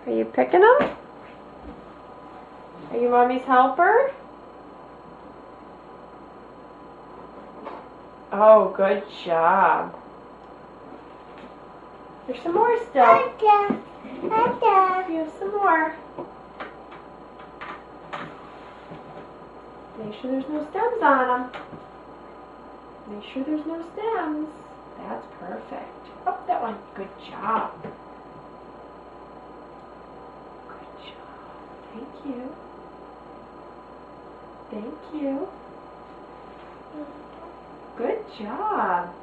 Are you picking them? Are you Mommy's helper? Oh, good job. There's some more still. You have some more. Make sure there's no stems on them. Make sure there's no stems. That's perfect. Oh, that one. Good job. Good job. Thank you. Thank you. Good job.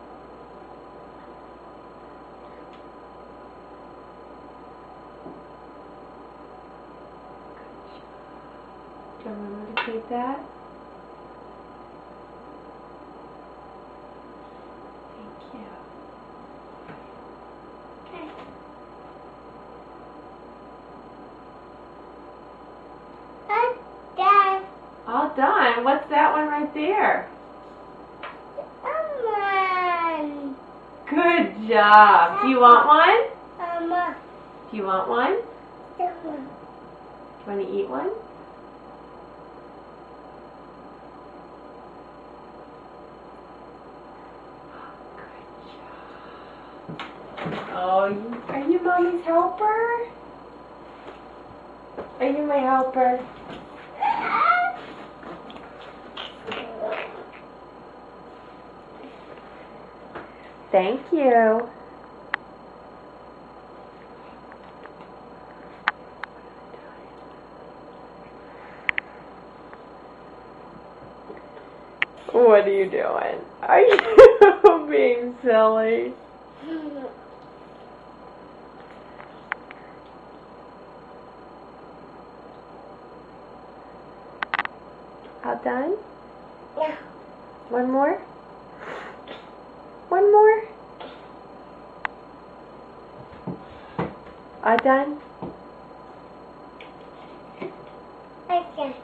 Do you remember to keep that? Thank you. Okay. All done. What's that one right there? Good job. Do you want one? Do you want one? Do you want to eat one? Oh, are you Mommy's helper? Are you my helper? Thank you. What are you doing? Are you being silly? All done? Yeah. One more? One more? All done? Okay.